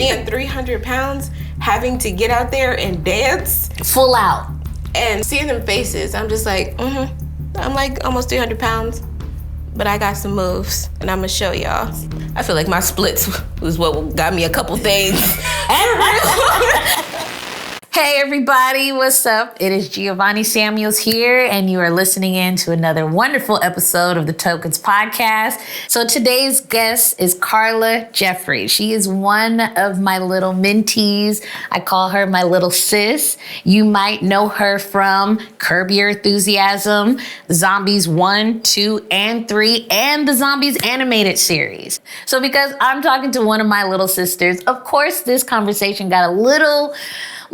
being 300 pounds, having to get out there and dance. Full out. And seeing them faces, I'm just like, I'm like almost 300 pounds, but I got some moves, and I'm gonna show y'all. I feel like my splits was what got me a couple things. Hey everybody, what's up? It is Giovonnie Samuels here, and you are listening in to another wonderful episode of the Tokens podcast. So today's guest is Carla Jeffery. She is one of my little mentees. I call her my little sis. You might know her from Curb Your Enthusiasm, Zombies 1, 2, and 3, and the Zombies animated series. So because I'm talking to one of my little sisters, of course this conversation got a little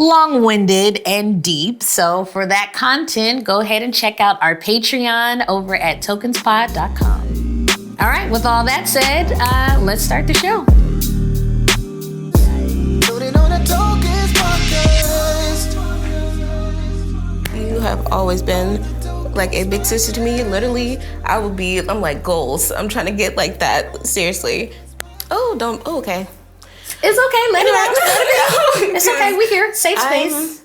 long-winded and deep. So for that content, go ahead and check out our Patreon over at tokenspod.com. All right, with all that said, let's start the show. You have always been like a big sister to me. Literally, I'm like goals. I'm trying to get like that. Seriously. Okay. It's okay, let it out. It's okay, we here, safe space.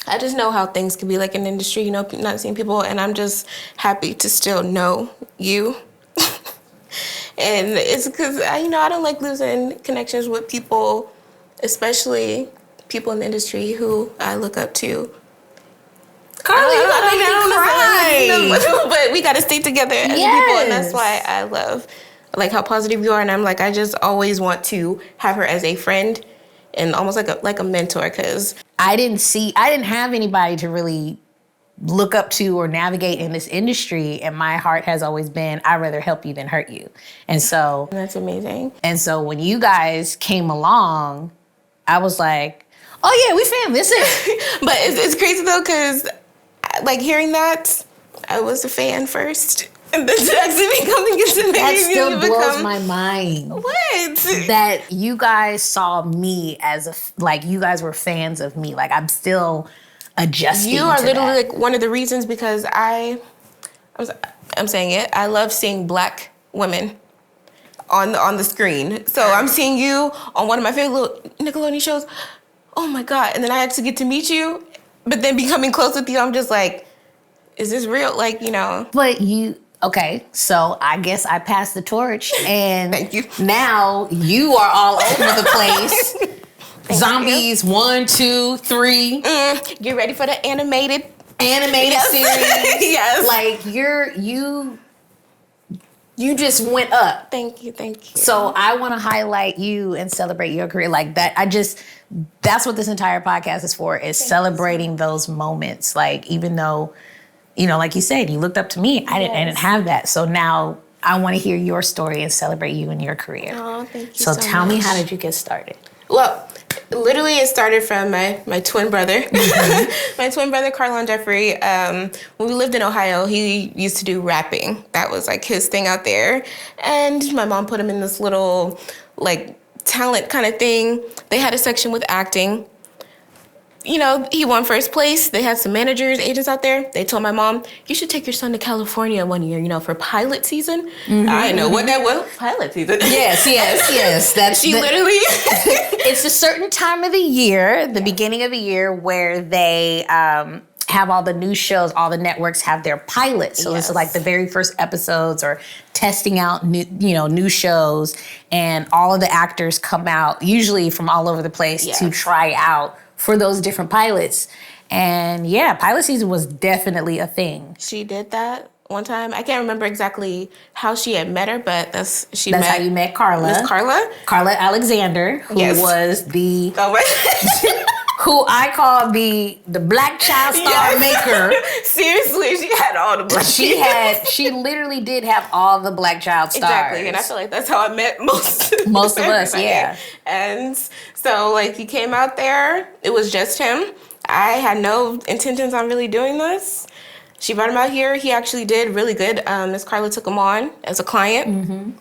I just know how things can be like in the industry, you know, not seeing people, and I'm just happy to still know you. And it's because, I don't like losing connections with people, especially people in the industry who I look up to. Carla, you gotta make me cry. But we gotta stay together as people, and that's why I love like how positive you are, and I'm like, I just always want to have her as a friend and almost like a mentor, because I didn't have anybody to really look up to or navigate in this industry, and my heart has always been, I'd rather help you than hurt you. And so that's amazing. And so when you guys came along, I was like, oh yeah, we family, that's it. But it's crazy though, because like hearing that, I was a fan first. And then to actually becoming into that still blows my mind. What? That you guys saw me as you guys were fans of me. Like, I'm still adjusting. You are to literally that. like one of the reasons, because I'm saying it. I love seeing Black women on the screen. So I'm seeing you on one of my favorite little Nickelodeon shows. Oh my God! And then I had to get to meet you, but then becoming close with you, I'm just like, is this real? Like, But you. Okay, so I guess I passed the torch, and Thank you. Now you are all over the place. Zombies 1, 2, 3. Get ready for the animated series. Yes. Like you just went up. Thank you. So I want to highlight you and celebrate your career like that. That's what this entire podcast is for, is celebrating those moments. Like, even though, like you said, you looked up to me. I didn't have that. So now I want to hear your story and celebrate you and your career. Oh, thank you so tell much. me, how did you get started? Well, literally it started from my twin brother. My twin brother, Carla Jeffery. When we lived in Ohio, he used to do rapping. That was like his thing out there. And my mom put him in this little like talent kind of thing. They had a section with acting. He won first place. They had some managers, agents out there. They told my mom, you should take your son to California one year, for pilot season. I didn't know what that was. Pilot season. Yes. Literally. It's a certain time of the year, the beginning of the year, where they have all the new shows, all the networks have their pilots. So It's like the very first episodes, or testing out new shows, and all of the actors come out, usually from all over the place, to try out for those different pilots. And pilot season was definitely a thing. She did that one time. I can't remember exactly how she had met her, but that's how you met Carla. Miss Carla? Carla Alexander, who was the... Oh, right. who I call the Black Child Star maker. Seriously, she had all the Black She literally did have all the Black Child stars. Exactly, and I feel like that's how I met most of us, yeah. And so, like, he came out there. It was just him. I had no intentions on really doing this. She brought him out here. He actually did really good. Miss Carla took him on as a client. Mm-hmm.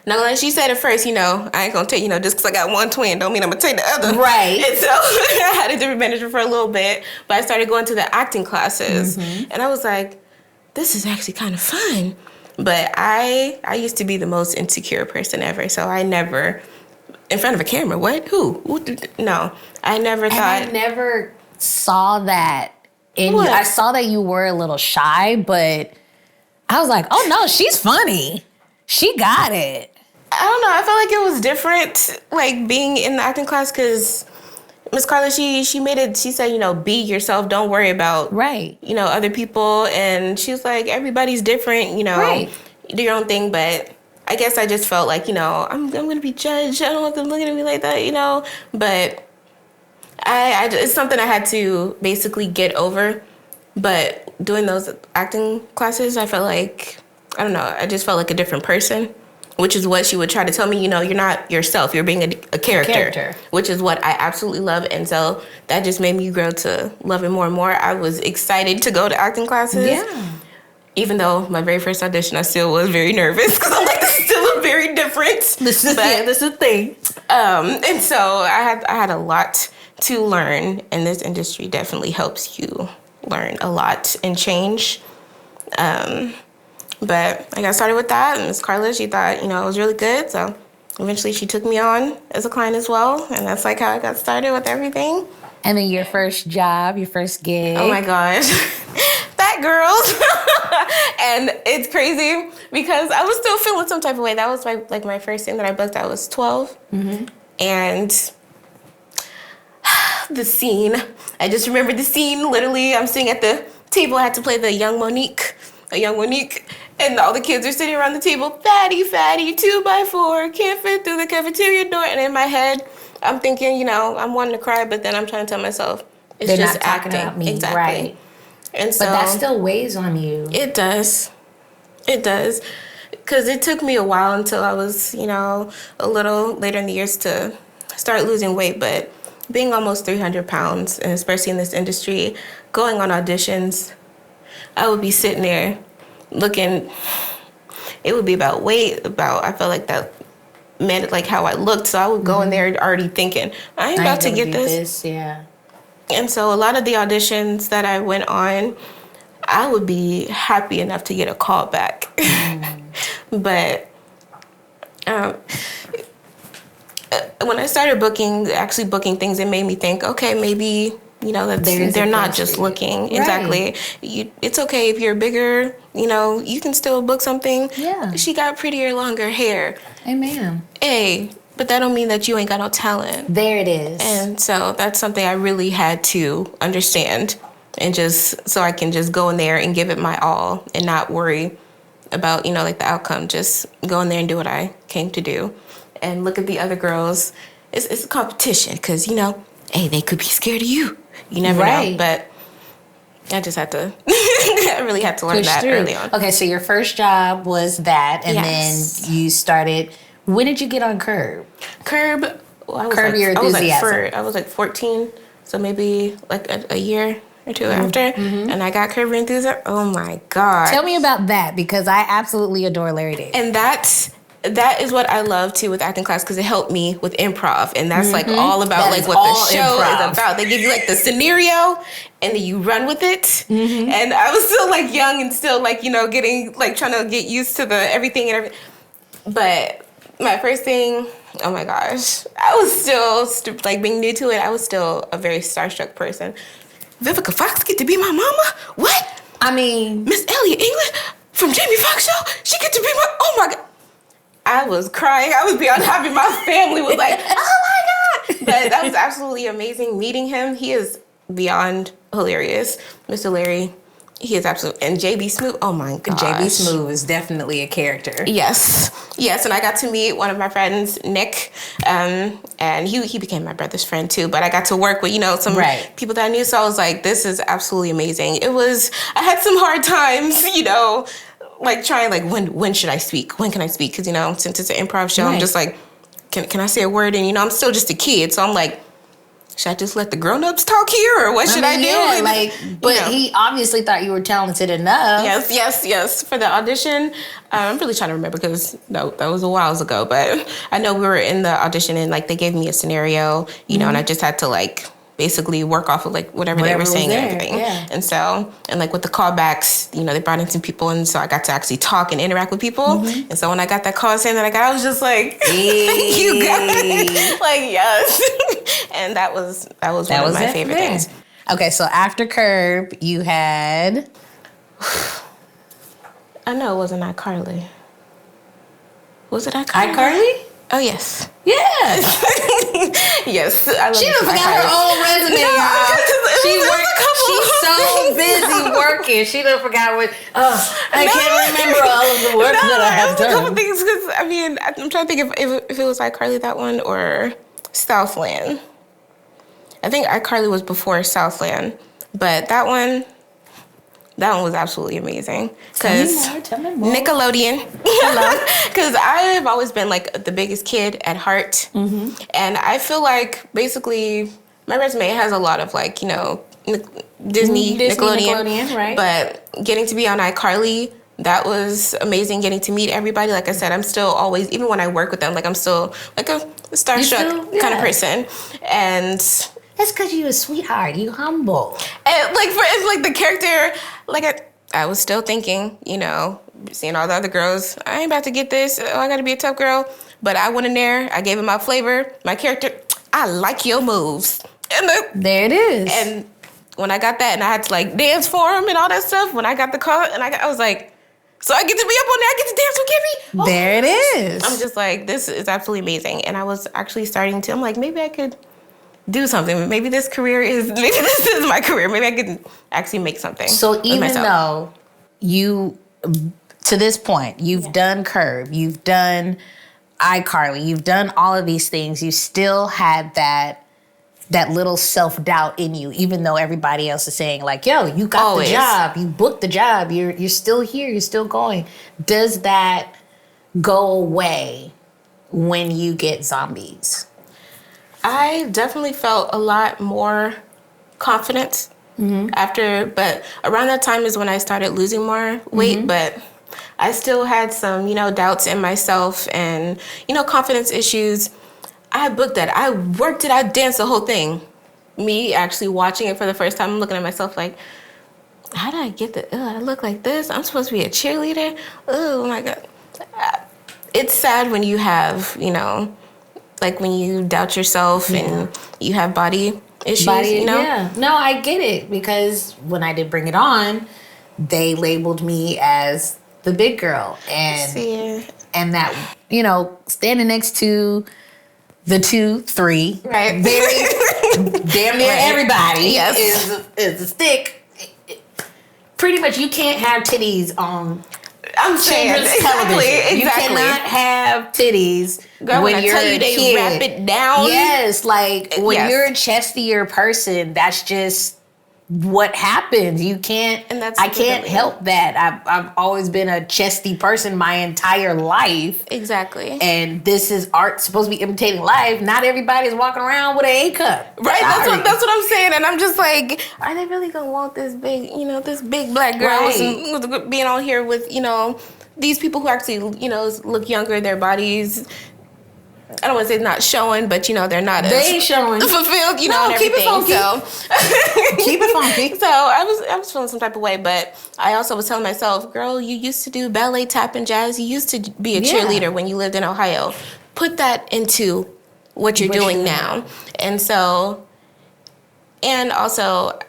Now, like she said at first, I ain't gonna take, just because I got one twin, don't mean I'm gonna take the other. Right. And so I had a different manager for a little bit, but I started going to the acting classes, and I was like, this is actually kind of fun. But I used to be the most insecure person ever, so I never in front of a camera. What? Who? No, I never thought. I never saw that in you. What? I saw that you were a little shy, but I was like, oh no, she's funny. She got it. I don't know. I felt like it was different, like being in the acting class, because Miss Carla, she made it. She said, be yourself. Don't worry about Right. Other people. And she was like, everybody's different. Right. Do your own thing. But I guess I just felt like I'm gonna be judged. I don't want them looking at me like that. But I it's something I had to basically get over. But doing those acting classes, I felt like, I don't know, I just felt like a different person, which is what she would try to tell me, you're not yourself, you're being a character, which is what I absolutely love. And so that just made me grow to love it more and more. I was excited to go to acting classes. Yeah. Even though my very first audition, I still was very nervous because I'm like, this is still very different. This is the thing. And so I had a lot to learn, and this industry definitely helps you learn a lot and change. But I got started with that, and Miss Carla, she thought, it was really good. So eventually she took me on as a client as well. And that's like how I got started with everything. And then your first job, your first gig. Oh my gosh. Fat girls. And it's crazy because I was still feeling some type of way. That was my first thing that I booked. I was 12. Mm-hmm. And the scene, I just remember the scene. Literally, I'm sitting at the table. I had to play a young Monique. And all the kids are sitting around the table. Fatty, 2x4, can't fit through the cafeteria door. And in my head, I'm thinking, I'm wanting to cry, but then I'm trying to tell myself, it's They're just not talking acting. about me. Exactly. Right. And so, but that still weighs on you. It does. It does. Because it took me a while until I was, a little later in the years to start losing weight. But being almost 300 pounds, and especially in this industry, going on auditions, I would be sitting there looking, it would be about weight, I felt like that meant like how I looked. So I would go in there already thinking, I ain't about to get this. Yeah. And so a lot of the auditions that I went on, I would be happy enough to get a call back. But when I started actually booking things, it made me think, okay, maybe, they're not just looking. Right. Exactly. It's okay if you're bigger, you can still book something. Yeah. She got prettier, longer hair. Amen. But that don't mean that you ain't got no talent. There it is. And so that's something I really had to understand, and just so I can just go in there and give it my all and not worry about, like the outcome. Just go in there and do what I came to do. And look at the other girls. It's a competition because, they could be scared of you. You never know. But I just had to, I really had to learn push that through. Early on. Okay, so your first job was that, and Yes. then you started. When did you get on Curb? Curb Your Enthusiasm. I was like 14, so maybe like a year or two after, and I got Curb Your Enthusiasm. Oh my God. Tell me about that, because I absolutely adore Larry David. And that is what I love too with acting class, because it helped me with improv, and that's like all about That like is what all the show improv. is about. They give you like the scenario, and then you run with it. And I was still like young and still like getting like trying to get used to the everything and everything. But my first thing, oh my gosh, I was still like being new to it. I was still a very starstruck person. Vivica Fox get to be my mama? What? I mean, Miss Elliott English from Jamie Foxx show? She get to be my, oh my God. I was crying. I was beyond happy. My family was like, oh my God. But that was absolutely amazing meeting him. He is beyond hilarious. Mr. Larry, he is absolutely, and JB Smoove, oh my gosh. JB Smoove is definitely a character. Yes, and I got to meet one of my friends, Nick, and he became my brother's friend too, but I got to work with, some people that I knew, so I was like, this is absolutely amazing. I had some hard times, like trying, like, when should I speak? When can I speak? Because, since it's an improv show, I'm just like, can I say a word? And, I'm still just a kid, so I'm like, should I just let the grown-ups talk here, or what should I do? Yeah, but he obviously thought you were talented enough. Yes. For the audition, I'm really trying to remember because that was a while ago. But I know we were in the audition and like they gave me a scenario, and I just had to like basically work off of like whatever they were saying and everything. Yeah. And so, and like with the callbacks, you know, they brought in some people, and so I got to actually talk and interact with people. Mm-hmm. And so when I got that call saying that I got, I was just like, thank you guys. Like, yes. And that was one of my favorite things. Okay, so after Curb, you had... I know it wasn't I Carly. Was it I Carly? I Carly? Oh, yes. Yes. Yes. I love she done forgot her own resume, y'all. She's so busy working. She done forgot what... I can't remember all of the work that I have done. A couple things, because, I mean, I'm trying to think if it was iCarly, that one, or Southland. I think iCarly was before Southland, but that one was absolutely amazing. Tell me more. Nickelodeon. Because I've always been like the biggest kid at heart. Mm-hmm. And I feel like basically my resume has a lot of like, you know, Disney, Nickelodeon. Right. But getting to be on iCarly, that was amazing. Getting to meet everybody. Like I said, I'm still always, even when I work with them, like I'm still like a starstruck kind of person. And... that's because you a sweetheart. You humble. And like the character, like I was still thinking, you know, seeing all the other girls, I ain't about to get this. Oh, I got to be a tough girl. But I went in there. I gave him my flavor. My character, I like your moves. And there it is. And when I got that, and I had to like dance for him and all that stuff. When I got the call, and I was like, so I get to be up on there. I get to dance with Gibby. Oh. There it is. I'm just like, this is absolutely amazing. And I was actually starting to. I'm like, maybe I could do something. Maybe this is my career. Maybe I could actually make something. So even though you, to this point, you've done Curb, you've done iCarly, you've done all of these things, you still had that little self-doubt in you, even though everybody else is saying like, yo, you got the job, you booked the job, you're still here, you're still going. Does that go away when you get Zombies? I definitely felt a lot more confident after, but around that time is when I started losing more weight, but I still had some, you know, doubts in myself and, you know, confidence issues. I booked that. I worked it. I danced the whole thing. Me actually watching it for the first time, I'm looking at myself like, how did I get the, I look like this? I'm supposed to be a cheerleader? Oh my God. It's sad when you have, you know, like when you doubt yourself and you have body issues, you know? Yeah. No, I get it, because when I did Bring It On, they labeled me as the big girl. And that, you know, standing next to the 2-3, right? Very damn near everybody is a stick. Pretty much you can't have titties on children's television. You cannot have titties. Girl, when you're a kid. Wrap it down. Yes, like when you're a chestier person, that's just what happens. You can't. And I can't help that. I've always been a chesty person my entire life. Exactly. And this is art supposed to be imitating life. Not everybody's walking around with an A cup. Right. That's what I'm saying. And I'm just like, are they really gonna want this big, you know, this big black girl being on here with, you know, these people who actually, you know, look younger, their bodies, I don't want to say not showing, but you know, they're not ain't showing fulfilled, you know, and keep everything. It funky. So keep it funky. So I was feeling some type of way, but I also was telling myself, girl, you used to do ballet, tap, and jazz. You used to be a cheerleader when you lived in Ohio. Put that into what you're doing now. And so, and also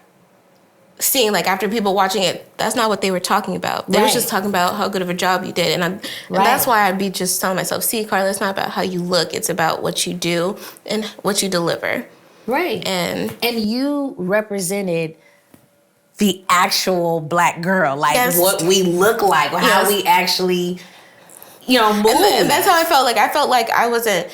seeing like after people watching it, that's not what they were talking about. They was just talking about how good of a job you did. And that's why I'd be just telling myself, see, Carla, it's not about how you look. It's about what you do and what you deliver. Right. And you represented the actual black girl, like what we look like, or how we actually, you know, move. And that's how I felt. Like I felt like I wasn't,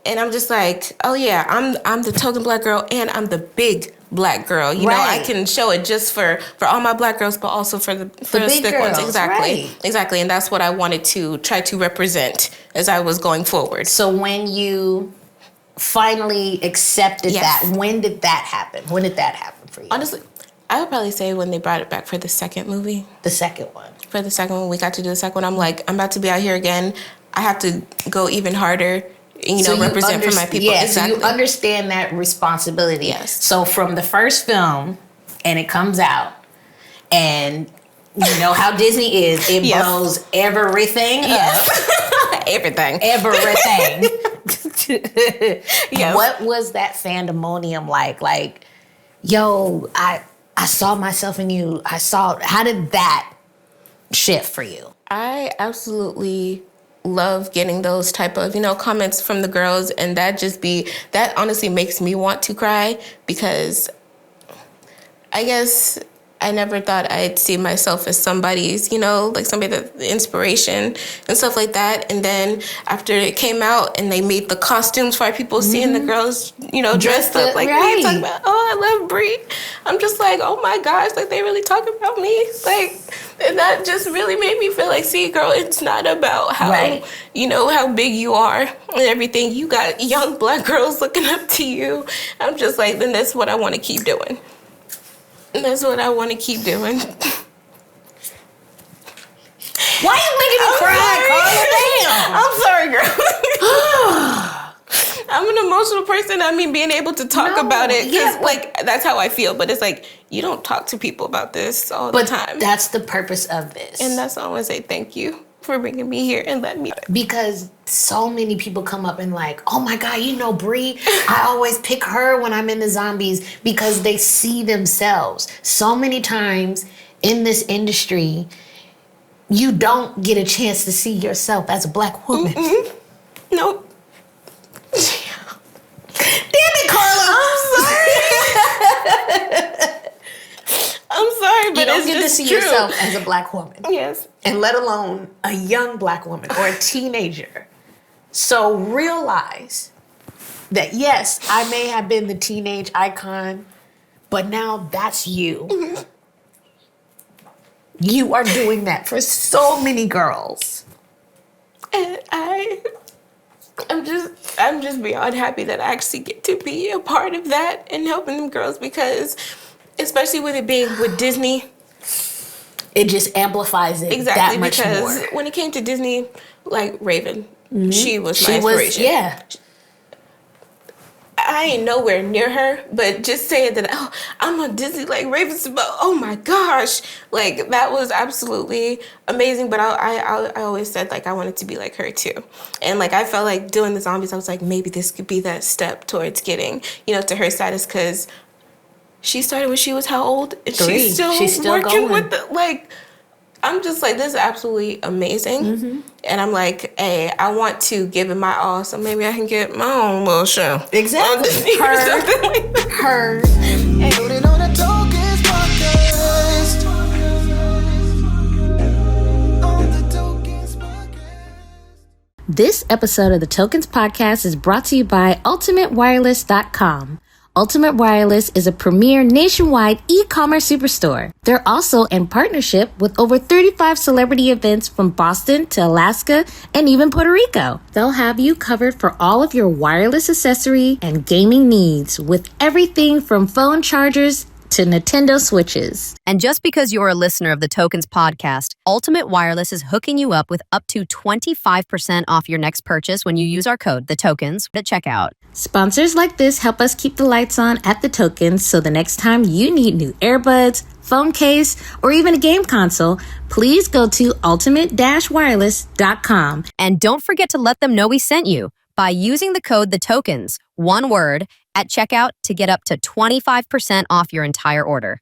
and I'm just like, oh yeah, I'm the token black girl, and I'm the big black girl. You know, I can show it just for all my black girls, but also for the big thick girls. ones. Exactly. And that's what I wanted to try to represent as I was going forward. So when you finally accepted that, when did that happen? When did that happen for you? Honestly, I would probably say when they brought it back for the second movie. The second one. For the second one, we got to do the second one. I'm like, I'm about to be out here again. I have to go even harder. represent for my people. Yeah, exactly. so you understand that responsibility. Yes. So from the first film, and it comes out, and you know how Disney is, it Yes. blows everything up. Everything. Yes. What was that fandemonium like? Like, yo, I saw myself in you. How did that shift for you? I absolutely love getting those type of, comments from the girls, and that honestly makes me want to cry, because I guess I never thought I'd see myself as somebody's, like somebody that's inspiration and stuff like that. And then after it came out and they made the costumes for people seeing the girls, dressed up like me, talking about, oh, I love Bree. I'm just like, oh my gosh, like they really talk about me. Like, and that just really made me feel like, see, girl, it's not about how, how big you are and everything. You got young Black girls looking up to you. I'm just like, then that's what I want to keep doing. That's what I want to keep doing. Why are you making me cry, Carla? I'm sorry, girl. I'm an emotional person. I mean, being able to talk about it, because that's how I feel. But it's like, you don't talk to people about this all the time. But that's the purpose of this. And that's all I want to say. Thank you for bringing me here and letting me. Because so many people come up and like, oh my God, Bree, I always pick her when I'm in the zombies, because they see themselves. So many times in this industry, you don't get a chance to see yourself as a Black woman. Mm-mm. Nope. Damn it, Carla. I'm sorry, but you don't it's get just to see true. yourself as a Black woman. Yes. And let alone a young Black woman or a teenager. So realize that, yes, I may have been the teenage icon, but now that's you. Mm-hmm. You are doing that for so many girls. And I'm just beyond happy that I actually get to be a part of that and helping them girls, because especially with it being with Disney, it just amplifies it that much more. Because when it came to Disney, like Raven, she was my inspiration. I ain't nowhere near her, but just saying that, oh, I'm on Disney like Raven's about, oh my gosh, like that was absolutely amazing. But I always said like I wanted to be like her too, and like I felt like doing the zombies, I was like, maybe this could be that step towards getting to her status, because she started when she was how old? And 3. She's still working going. with the, like, I'm just like, this is absolutely amazing. Mm-hmm. And I'm like, hey, I want to give it my all, so maybe I can get my own little show. Exactly. Her. This episode of the Tokens Podcast is brought to you by UltimateWireless.com. Ultimate Wireless is a premier nationwide e-commerce superstore. They're also in partnership with over 35 celebrity events from Boston to Alaska and even Puerto Rico. They'll have you covered for all of your wireless accessory and gaming needs, with everything from phone chargers to Nintendo Switches. And just because you're a listener of the Tokens Podcast, Ultimate Wireless is hooking you up with up to 25% off your next purchase when you use our code, the Tokens, at checkout. Sponsors like this help us keep the lights on at the Tokens, so the next time you need new earbuds, phone case, or even a game console, please go to ultimate-wireless.com. And don't forget to let them know we sent you by using the code, the Tokens, one word, at checkout to get up to 25% off your entire order.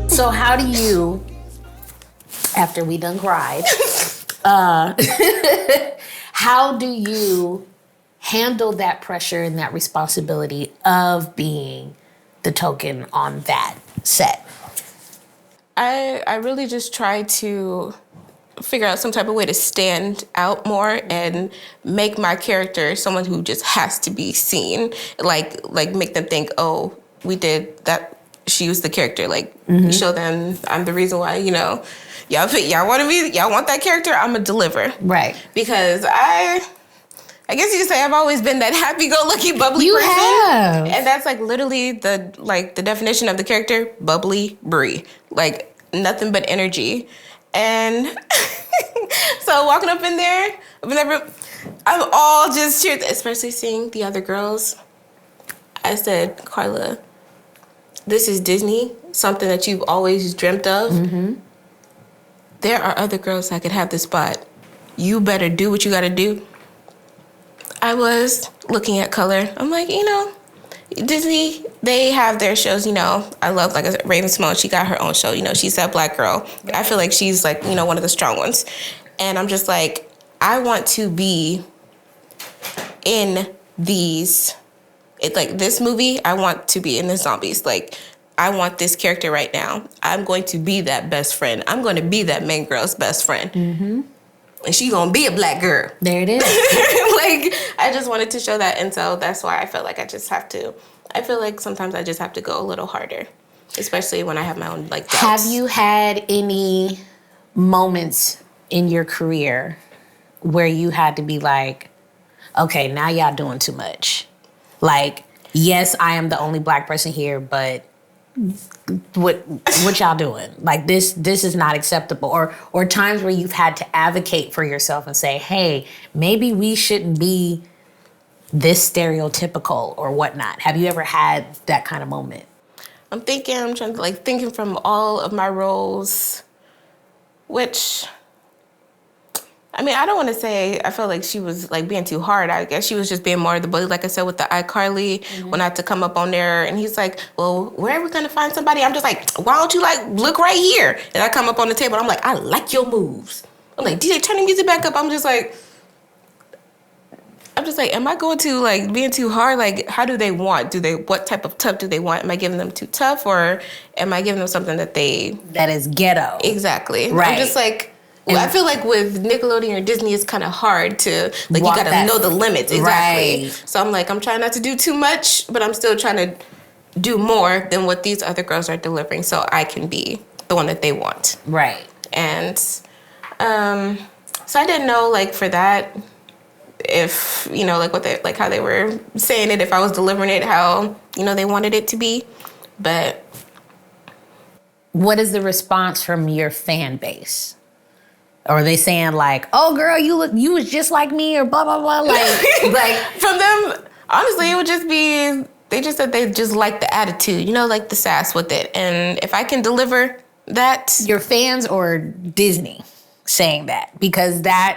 So how do you, after we done cried, how do you handle that pressure and that responsibility of being the token on that set? I really just try to figure out some type of way to stand out more and make my character someone who just has to be seen. Like make them think, oh, we did that. She was the character. Like show them I'm the reason why, y'all want that character, I'm gonna deliver. Right. Because I guess you could say I've always been that happy-go-lucky, bubbly person. Have. And that's like literally the definition of the character, bubbly Bree. Like nothing but energy. And so walking up in there, I'm all just cheered, especially seeing the other girls. I said, Carla, this is Disney, something that you've always dreamt of. Mm-hmm. There are other girls that could have this spot. You better do what you got to do. I was looking at color. I'm like, Disney, they have their shows, I love, like, Raven-Symoné, she got her own show, she's that black girl. I feel like she's, like, one of the strong ones. And I'm just like, I want to be in these, like, this movie, I want to be in the zombies. Like, I want this character right now. I'm going to be that best friend. I'm going to be that main girl's best friend. Mm-hmm. And she gonna be a black girl. There it is. Like, I just wanted to show that. And so that's why I felt like I feel like sometimes I just have to go a little harder, especially when I have my own, like, doubts. Have you had any moments in your career where you had to be like, okay, now y'all doing too much? Like, yes, I am the only black person here, but what y'all doing? Like, this is not acceptable. Or times where you've had to advocate for yourself and say, hey, maybe we shouldn't be this stereotypical or whatnot. Have you ever had that kind of moment? I'm trying to, like, thinking from all of my roles, which, I mean, I don't want to say I felt like she was, like, being too hard. I guess she was just being more of the bully, like I said, with the I Carly, mm-hmm. when I had to come up on there. And he's like, well, where are we going to find somebody? I'm just like, why don't you, like, look right here? And I come up on the table, and I'm like, I like your moves. I'm like, DJ, turn the music back up. I'm just like, am I going to, like, being too hard? Like, how do they want? What type of tough do they want? Am I giving them too tough, or am I giving them something that is ghetto? Exactly. Right. I'm just like, well, I feel like with Nickelodeon or Disney, it's kind of hard to, like, you got to know the limits. Exactly. Right. So I'm like, I'm trying not to do too much, but I'm still trying to do more than what these other girls are delivering so I can be the one that they want. Right. And so I didn't know, like, for that, if, like, what they, like, how they were saying it, if I was delivering it how, they wanted it to be. But what is the response from your fan base? Or are they saying, like, oh, girl, you was just like me, or blah, blah, blah? Like from them, honestly, it would just be, they just said they just like the attitude, like the sass with it. And if I can deliver that. Your fans or Disney saying that? Because the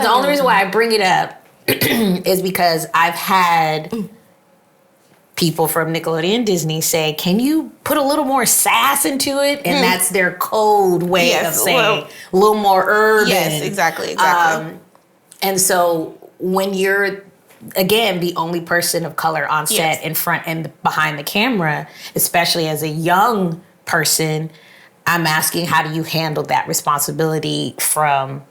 only reason why I bring it up is because I've had people from Nickelodeon and Disney say, can you put a little more sass into it? And that's their code way of saying a little more urban. Yes, exactly. And so when you're, again, the only person of color on set, in front and behind the camera, especially as a young person, I'm asking, how do you handle that responsibility from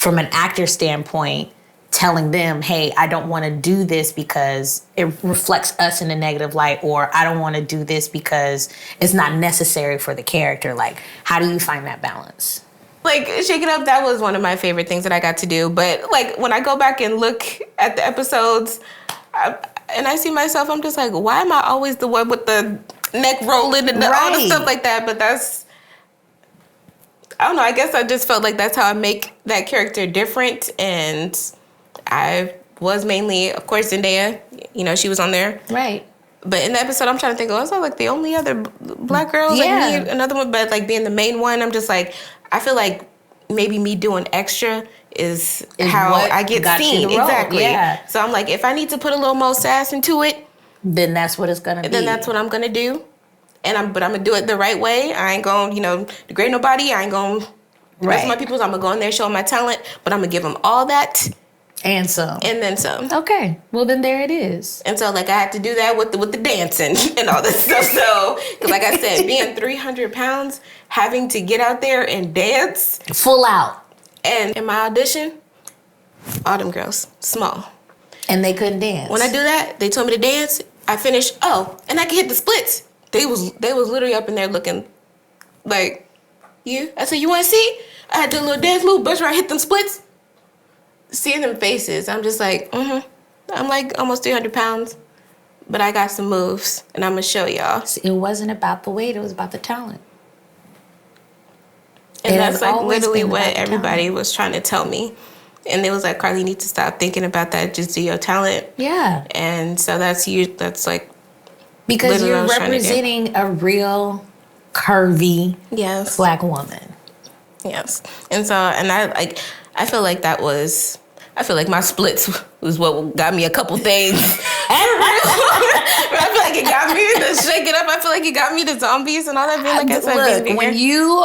an actor standpoint, telling them, hey, I don't want to do this because it reflects us in a negative light, or I don't want to do this because it's not necessary for the character. Like, how do you find that balance? Like, Shake It Up, that was one of my favorite things that I got to do. But, like, when I go back and look at the episodes and I see myself, I'm just like, why am I always the one with the neck rolling and all the stuff like that? But that's, I don't know, I guess I just felt like that's how I make that character different. And I was mainly, of course, Zendaya. She was on there. Right. But in the episode, I'm trying to think, was I, like, the only other black girl? Yeah. Like, me, another one, but, like, being the main one, I'm just like, I feel like maybe me doing extra is how I get seen. Exactly. Yeah. So I'm like, if I need to put a little more sass into it, then that's what it's gonna be. Then that's what I'm gonna do. But I'm gonna do it the right way. I ain't gonna, degrade nobody. I ain't gonna rest my peoples. I'm gonna go in there showing my talent, but I'm gonna give them all that. And some. And then some. Okay. Well, then there it is. And so, like, I had to do that with the dancing and all this stuff. So, because, like I said, being 300 pounds, having to get out there and dance. Full out. And in my audition, all them girls, small. And they couldn't dance. When I do that, they told me to dance. I finished, and I can hit the splits. They was literally up in there looking like, you? I said, you want to see? I had to do a little dance move, where I hit them splits. Seeing them faces, I'm just like, I'm like almost 300 pounds, but I got some moves, and I'm going to show y'all. It wasn't about the weight, it was about the talent. And that's like literally what everybody was trying to tell me. And it was like, Carly, you need to stop thinking about that. Just do your talent. Yeah. And so that's like... Because you're representing a real curvy Black woman. Yes. And so, and I feel like that was... I feel like my splits was what got me a couple things. I feel like it got me to shake it up. I feel like it got me to zombies and all that. Like I said, look, when you...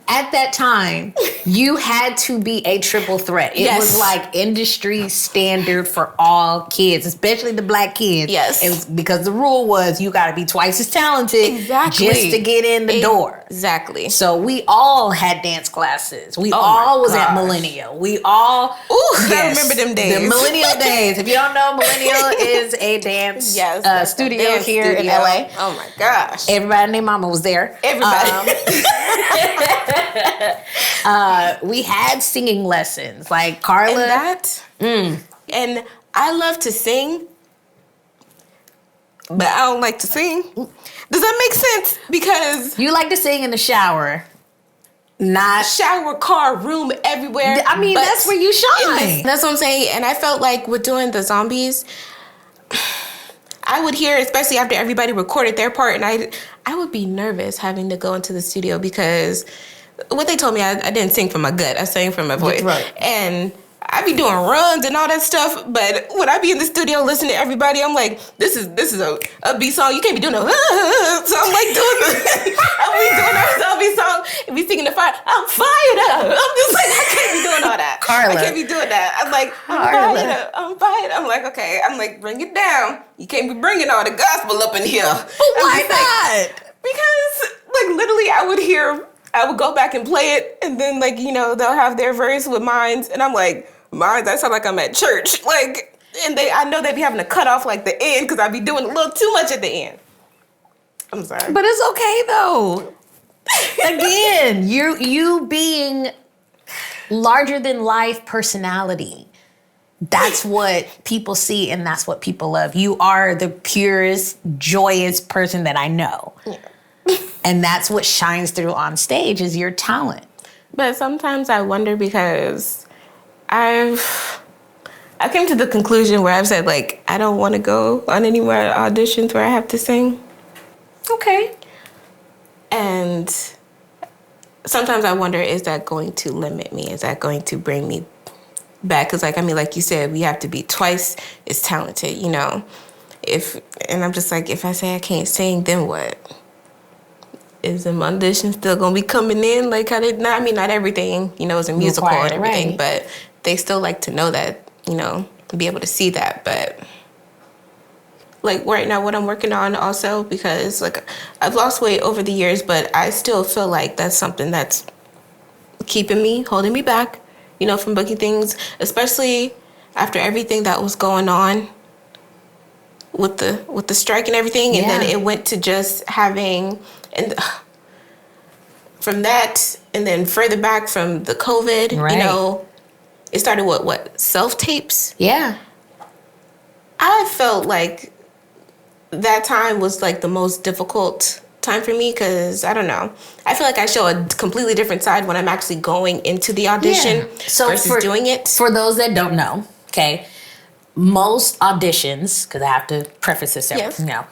At that time, you had to be a triple threat. It was like industry standard for all kids, especially the Black kids. Yes. It was because the rule was you got to be twice as talented just to get in the door. Exactly. So we all had dance classes. We all was at Millennial. We all... I remember them days. The Millennial days. If you don't know, Millennial is a dance studio here in LA. Oh my gosh. Everybody and their mama was there. Everybody. We had singing lessons, like Carla. And I love to sing, but I don't like to sing. Does that make sense? Because you like to sing in the shower, not shower, car, room, everywhere. I mean, that's where you shine. That's what I'm saying. And I felt like with doing the zombies, I would hear, especially after everybody recorded their part, and I would be nervous having to go into the studio because what they told me, I didn't sing from my gut. I sang from my voice. Right. And I be doing runs and all that stuff, but when I be in the studio listening to everybody, I'm like, this is a upbeat song. You can't be doing no, so I'm like I'll be doing our zombie song and be singing the fire. I'm fired up. I'm just like, I can't be doing all that. Carla. I can't be doing that. I'm like, I'm fired up. I'm fired. I'm like, okay. I'm like, bring it down. You can't be bringing all the gospel up in here. But why not? Because like literally I would go back and play it, and then like, you know, they'll have their verse with mine, and I'm like, mine, I sound like I'm at church. Like, and I know they be having to cut off like the end because I be doing a little too much at the end. I'm sorry. But it's okay though. Again, you being larger than life personality. That's what people see and that's what people love. You are the purest, joyous person that I know. Yeah. And that's what shines through on stage is your talent. But sometimes I wonder because I came to the conclusion where I've said, like, I don't want to go on any more auditions where I have to sing. Okay. And sometimes I wonder, is that going to limit me? Is that going to bring me back? Because, like, I mean, like you said, we have to be twice as talented, you know. And I'm just like, if I say I can't sing, then what? Is the audition still gonna be coming in? Like how not everything, you know, is a musical and everything, right. But they still like to know that, you know, be able to see that. But like right now, what I'm working on also, because like I've lost weight over the years, but I still feel like that's something that's holding me back, you know, from booking things, especially after everything that was going on with the strike and everything. And then it went to just having, and from that, and then further back from the COVID, right. You know, it started what self-tapes? Yeah. I felt like that time was like the most difficult time for me because, I don't know, I feel like I show a completely different side when I'm actually going into the audition versus doing it. For those that don't know, okay, most auditions, because I have to preface this, you know,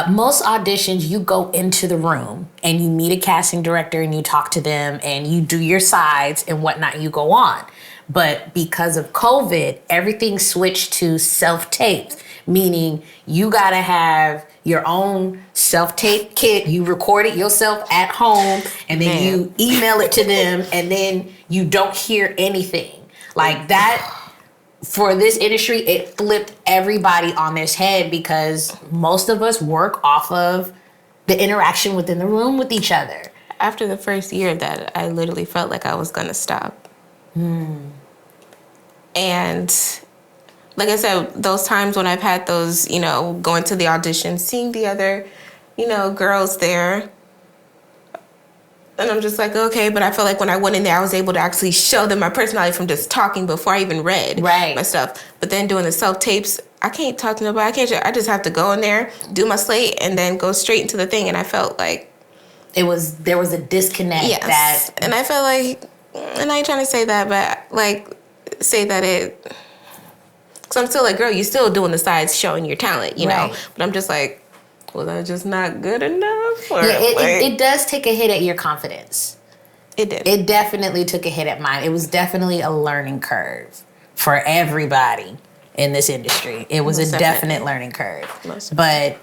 most auditions, you go into the room and you meet a casting director and you talk to them and you do your sides and whatnot, you go on. But because of COVID, everything switched to self-tapes, meaning you got to have your own self-tape kit. You record it yourself at home and then you email it to them and then you don't hear anything. Like that... For this industry, it flipped everybody on this head because most of us work off of the interaction within the room with each other. After the first year of that, I literally felt like I was going to stop. And like I said, those times when I've had those, you know, going to the audition, seeing the other, you know, girls there, and I'm just like, okay, but I feel like when I went in there, I was able to actually show them my personality from just talking before I even read my stuff. But then doing the self-tapes, I can't talk to nobody. I just have to go in there, do my slate, and then go straight into the thing. And I felt like there was a disconnect. Yes. And I feel like, and I ain't trying to say that, but like say that it, because I'm still like, girl, you still doing the sides, showing your talent, you know? But I'm just like, was I just not good enough? Or it does take a hit at your confidence. It did. It definitely took a hit at mine. It was definitely a learning curve for everybody in this industry. It was a definite learning curve. But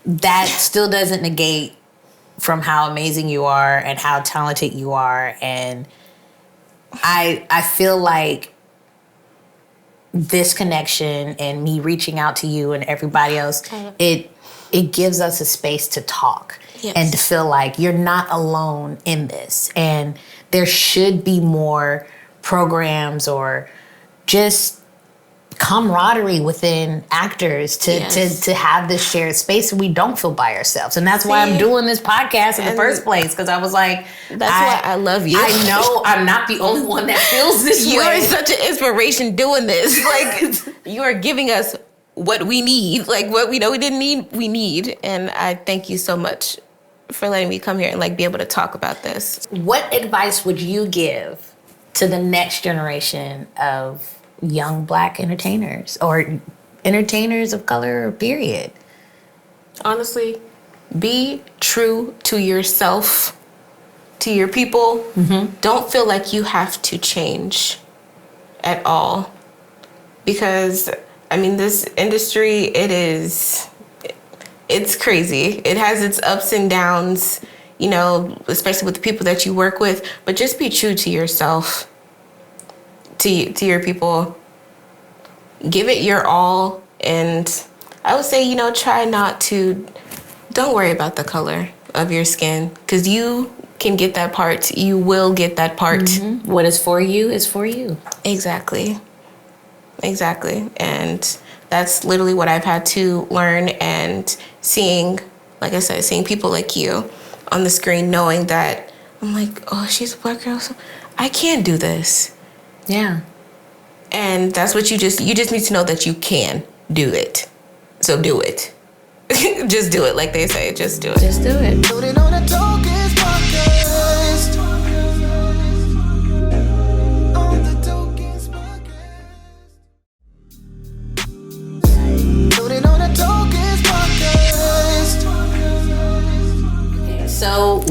that still doesn't negate from how amazing you are and how talented you are. And I feel like this connection and me reaching out to you and everybody else, it gives us a space to talk and to feel like you're not alone in this. And there should be more programs or just camaraderie within actors to have this shared space so we don't feel by ourselves. And that's why I'm doing this podcast in the first place, because I was like, that's why I love you. I know I'm not the only one that feels this way. You are such an inspiration doing this. Like, you are giving us what we need. Like, what we know we didn't need, we need. And I thank you so much for letting me come here and like be able to talk about this. What advice would you give to the next generation of young Black entertainers or entertainers of color, period? Honestly, be true to yourself, to your people. Don't feel like you have to change at all. Because, I mean, this industry, it's crazy. It has its ups and downs, you know, especially with the people that you work with. But just be true to yourself. To your people, give it your all, and I would say, you know, don't worry about the color of your skin, because you can get that part. You will get that part. What is for you is for you. Exactly. And that's literally what I've had to learn, and seeing, like I said, seeing people like you on the screen, knowing that I'm like, oh, she's a Black girl, so I can do this. Yeah. And that's what you just need to know that you can do it. So do it. Just do it, like they say. Just do it. Just do it. So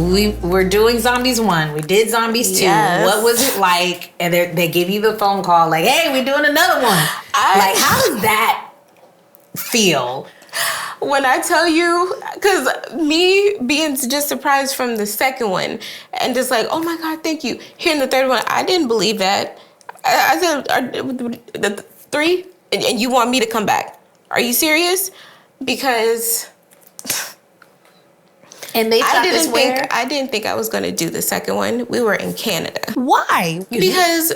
we're doing Zombies 1. We did Zombies 2. Yes. What was it like? And they give you the phone call like, hey, we're doing another one. Like, how does that feel? When I tell you, because me being just surprised from the second one and just like, oh my God, thank you. Hearing the third one, I didn't believe that. I said, the 3? And you want me to come back? Are you serious? Because... And they I didn't think I was going to do the second one. We were in Canada. Why? Because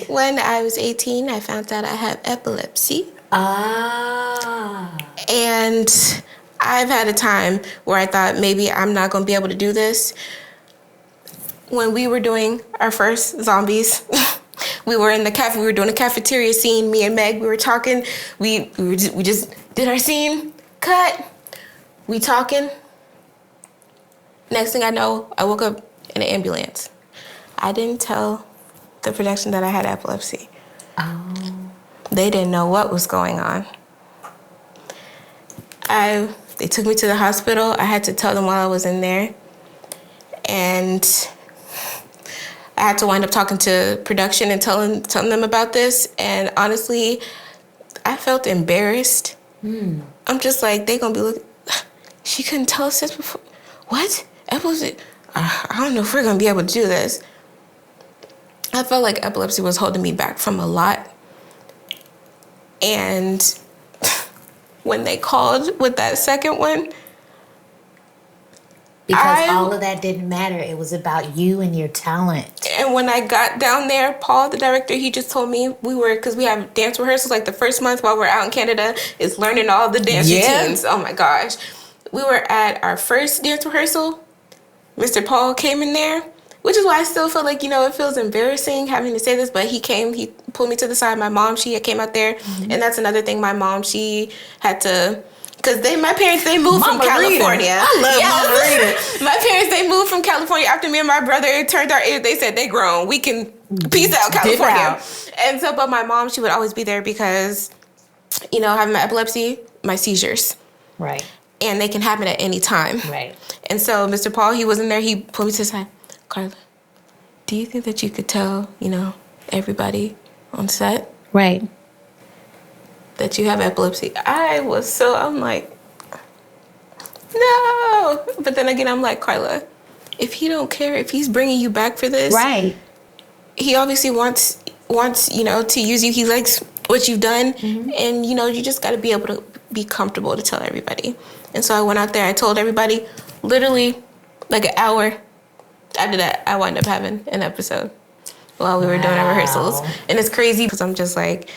when I was 18, I found out I have epilepsy. And I've had a time where I thought maybe I'm not going to be able to do this. When we were doing our first Zombies, we were in the cafe. We were doing a cafeteria scene. Me and Meg, we were talking. We just did our scene. Cut. We talking. Next thing I know, I woke up in an ambulance. I didn't tell the production that I had epilepsy. Oh. They didn't know what was going on. They took me to the hospital. I had to tell them while I was in there. And I had to wind up talking to production and telling them about this. And honestly, I felt embarrassed. I'm just like, they gonna be looking... She couldn't tell us this before. What? Epilepsy? I don't know if we're going to be able to do this. I felt like epilepsy was holding me back from a lot. And when they called with that second one... Because all of that didn't matter. It was about you and your talent. And when I got down there, Paul, the director, he just told me because we have dance rehearsals, like the first month while we're out in Canada is learning all the dance routines. Oh my gosh. We were at our first dance rehearsal. Mr. Paul came in there, which is why I still feel like, you know, it feels embarrassing having to say this, but he pulled me to the side. My mom, she came out there. And that's another thing. My mom, she had to, Because my parents, they moved from California. I love Mama Rita. My parents, they moved from California after me and my brother turned our age. They said they grown. We can peace out, California. Out. And so, but my mom, she would always be there because, you know, having my epilepsy, my seizures. Right. And they can happen at any time. Right. And so Mr. Paul, he was in there. He pulled me to the side. Carla, do you think that you could tell, you know, everybody on set? Right. That you have epilepsy? I'm like, no. But then again, I'm like, Carla, if he don't care, if he's bringing you back for this. Right. He obviously wants, you know, to use you. He likes what you've done. Mm-hmm. And, you know, you just got to be able to be comfortable to tell everybody. And so I went out there. I told everybody, literally, like an hour after that, I wound up having an episode while we were doing our rehearsals. And it's crazy because I'm just like,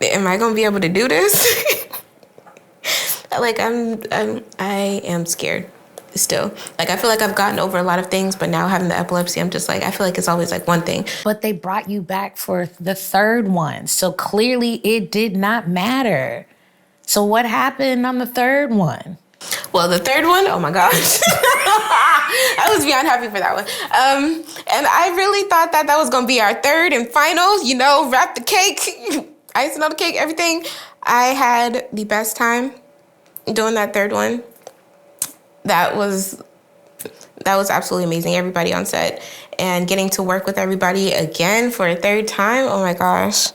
am I going to be able to do this? Like, I am scared still. Like, I feel like I've gotten over a lot of things, but now having the epilepsy, I'm just like, I feel like it's always like one thing. But they brought you back for the third one. So clearly it did not matter. So what happened on the third one? Well, the third one, oh my gosh. I was beyond happy for that one. And I really thought that was going to be our third and final, you know, wrap the cake, icing on the cake, everything. I had the best time doing that third one. That was absolutely amazing. Everybody on set and getting to work with everybody again for a third time. Oh my gosh.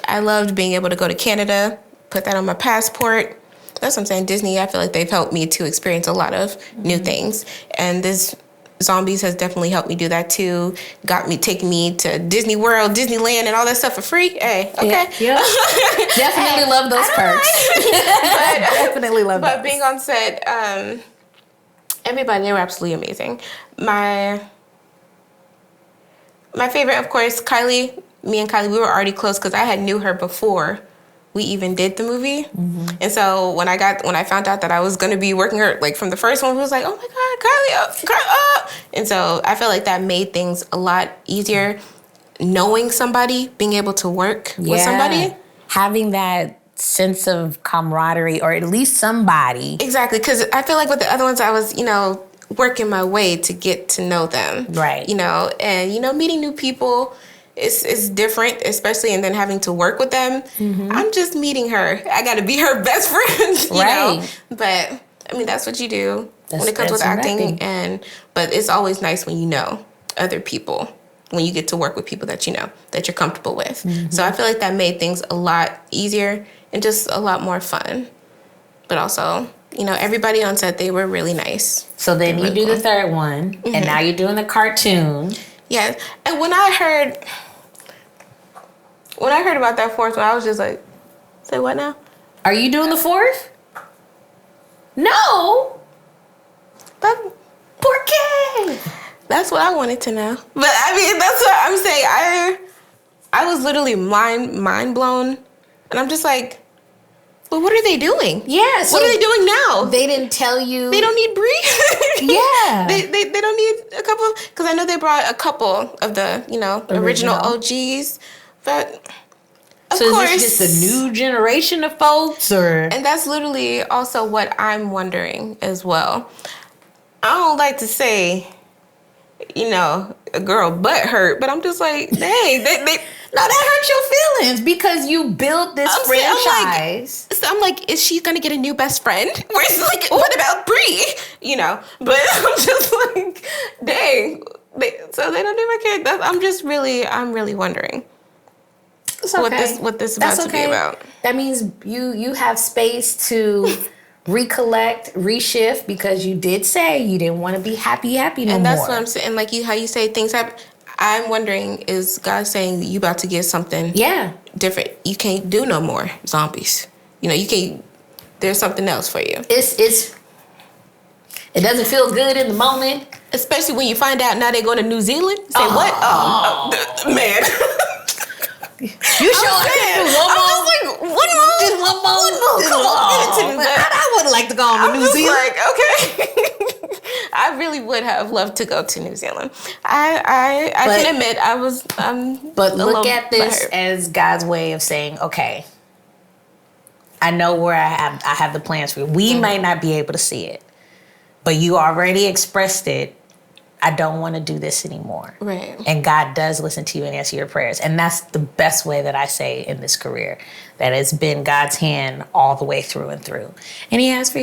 I loved being able to go to Canada, put that on my passport. That's what I'm saying. Disney, I feel like they've helped me to experience a lot of new things. And this Zombies has definitely helped me do that too. Taking me to Disney World, Disneyland, and all that stuff for free. Hey, okay. Yeah. Definitely love those perks. Definitely love those. But being on set, everybody, they were absolutely amazing. My favorite, of course, Kylie. Me and Kylie, we were already close because I knew her before we even did the movie. Mm-hmm. And so when I found out that I was going to be working her, like from the first one, it was like, oh my God, Kylie. And so I felt like that made things a lot easier. Knowing somebody, being able to work with somebody. Having that sense of camaraderie, or at least somebody. Exactly, because I feel like with the other ones, I was, you know, working my way to get to know them. Right. You know, and, you know, meeting new people is different, especially, and then having to work with them. Mm-hmm. I'm just meeting her. I got to be her best friend, you know? But, I mean, that's what you do when it comes with acting. But it's always nice when you know other people, when you get to work with people that you know, that you're comfortable with. Mm-hmm. So I feel like that made things a lot easier and just a lot more fun. But also, you know, everybody on set, they were really nice. So then you do the third one, mm-hmm. and now you're doing the cartoon. Yeah. And when I heard about that fourth one, I was just like, say what now? Are you doing the fourth? No. But ¿Por qué? That's what I wanted to know. But I mean, that's what I'm saying. I was literally mind blown. And I'm just like, well, what are they doing? Yeah. So what are they doing now? They didn't tell you. They don't need Bree. Yeah. They don't need a couple, because I know they brought a couple of the, you know, original OGs. But of course, is this just a new generation of folks, or? And that's literally also what I'm wondering as well. I don't like to say, you know, a girl butt hurt, but I'm just like, dang, no, that hurts your feelings because you built this franchise. I'm like, is she gonna get a new best friend? Where's like, what about Bree? You know, but I'm just like, dang. So they don't do my kid. I'm really wondering. What this is about to be about. That means you have space to recollect, reshift, because you did say you didn't want to be happy no more. And that's what I'm saying. Like how you say things happen. I'm wondering, is God saying you about to get something different? You can't do no more zombies. You know, you can't. There's something else for you. It doesn't feel good in the moment, especially when you find out now they're going to New Zealand. Say what? Man. You sure I was like, one more. Come on. I wouldn't like to go on to New Zealand. Like, okay. I really would have loved to go to New Zealand. I can admit I was. But look at this as God's way of saying, okay, I know where I have the plans for you. We might not be able to see it, but you already expressed it. I don't want to do this anymore. Right. And God does listen to you and answer your prayers. And that's the best way that I say in this career, that it's been God's hand all the way through and through. And he has for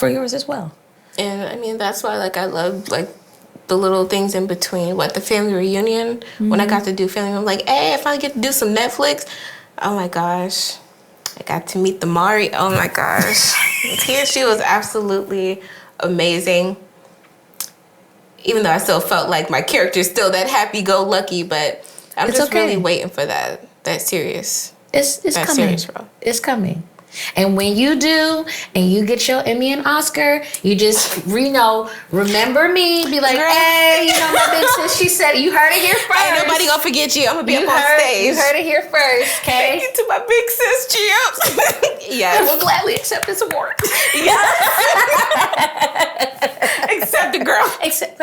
yours as well. And I mean, that's why like I love like the little things in between. What, the family reunion, when I got to do family, I'm like, hey, if I get to do some Netflix, oh my gosh. I got to meet the Mari. Oh my gosh. She was absolutely amazing. Even though I still felt like my character's still that happy-go-lucky, but I'm just really waiting for that serious. It's coming. Serious role. It's coming. And when you do, and you get your Emmy and Oscar, you just, remember me. Be like, Girl. hey, my big sis, she said, you heard it here first. Ain't nobody gonna forget you. I'm gonna be up on stage. You heard it here first, okay? Thank you to my big sis, Gibbs. I will gladly accept this award. Accept it, girl.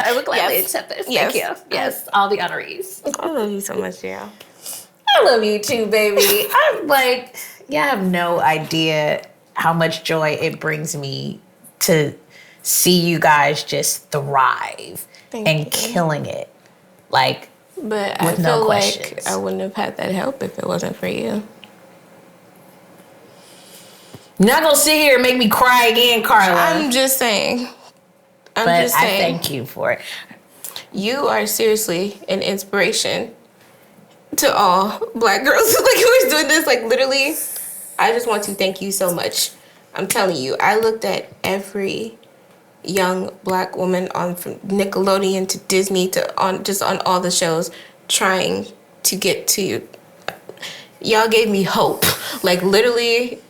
I will gladly accept this. Yes. Thank you. Yes, all the honorees. I love you so much, Jill. I love you too, baby. I'm like, I have no idea how much joy it brings me to see you guys just thrive and killing it. Like, but with I no feel questions. like I wouldn't have had that help if it wasn't for you. You're not gonna sit here and make me cry again, Carla. I'm just saying. I thank you for it. You are seriously an inspiration to all Black girls like who are doing this. Like, literally, I just want to thank you so much. I'm telling you, I looked at every young Black woman from Nickelodeon to Disney to on all the shows trying to get to you. Y'all gave me hope. Like, literally.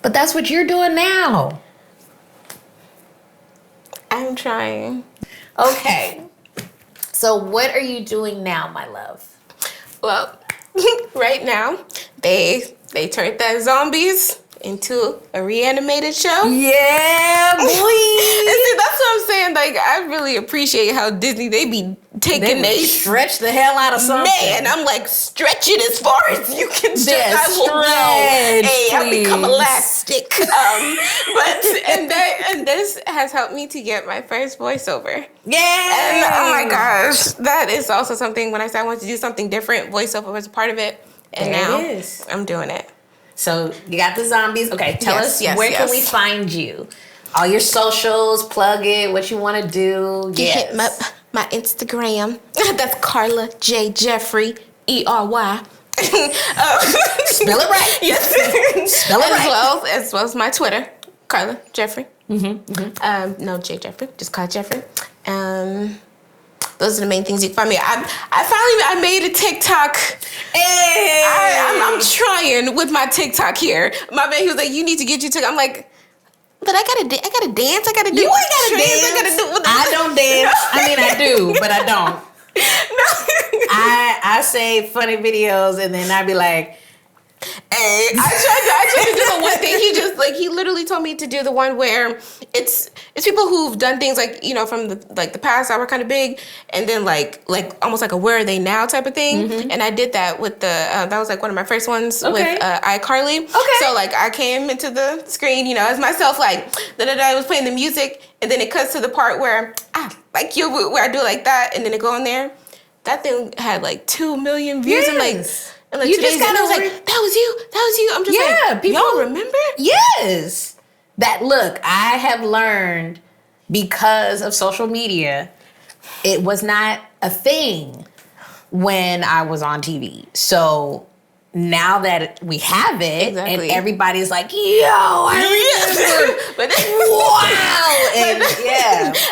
But that's what you're doing now. I'm trying. Okay. So what are you doing now, my love? Well, right now, they turned that zombies into a reanimated show. Yeah, boy. And see, that's what I'm saying. Like, I really appreciate how Disney, they be taking They stretch the hell out of something. Man, I'm like, stretch it as far as you can stretch. Yeah, I will go. Hey, I've become please. elastic. And this has helped me to get my first voiceover. Yeah. And oh my gosh, that is also something. When I said I wanted to do something different, voiceover was a part of it. And There now it is. I'm doing it. So you got the zombies. Okay, tell us where can we yes. find you? All your socials, plug it, what you want to do. Hit my Instagram. That's Carla J Jeffery ERY. Spell it right. Yes. Spell it right. As well as my Twitter, Carla Jeffery. No J Jeffery, just Carla Jeffery. Those are the main things you can find me. I made a TikTok. Hey. I'm trying with my TikTok here. My man, he was like, "You need to get your TikTok." I'm like, but I gotta dance. I gotta do. You ain't gotta trends, dance. I gotta do. I don't dance. I mean, I do, but I don't. No. I say funny videos and then I be like, Hey, I tried to do the one thing. He literally told me to do the one where it's people who've done things like, from the past that were kind of big, and then like almost like a where are they now type of thing. And I did that with that was like one of my first ones with I Carly. Okay. So like I came into the screen, as myself, like I was playing the music, and then it cuts to the part where like you, where I do like that, and then it go in there. That thing had like 2 million views. Yes. And like You 2 just days, and I was gotta like, that was you. I'm just like, people, y'all remember? Yes. Look, I have learned because of social media, it was not a thing when I was on TV. So now that we have it, and everybody's like, yo, I remember. But wow. And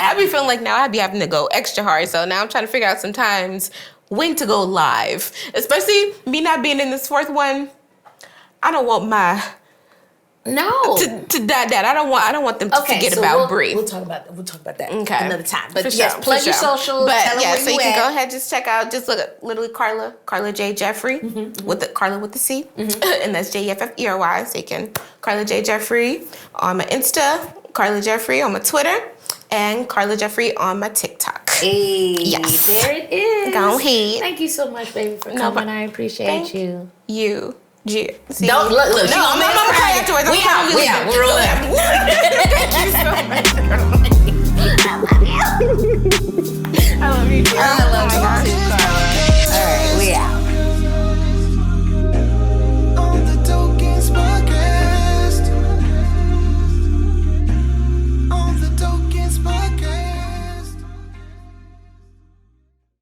I be feeling like now I'd be having to go extra hard. So now I'm trying to figure out sometimes when to go live. Especially me not being in this fourth one. I don't want to die that. I don't want them to forget about Bree. We'll talk about that another time. But for yes, sure, plug your socials. But tell them where so you at. can go ahead, just check out, just look at literally Carla J Jeffery with the Carla with the C, and that's JEFFERY. So you can Carla J Jeffery on my Insta, Carla Jeffery on my Twitter, and Carla Jeffery on my TikTok. Hey, there it is. Go ahead. Thank you so much, baby, for coming. I appreciate you. You. See, Don't look. No, I'm gonna cry afterwards. We out. We're rolling out. Thank you so much. I love you.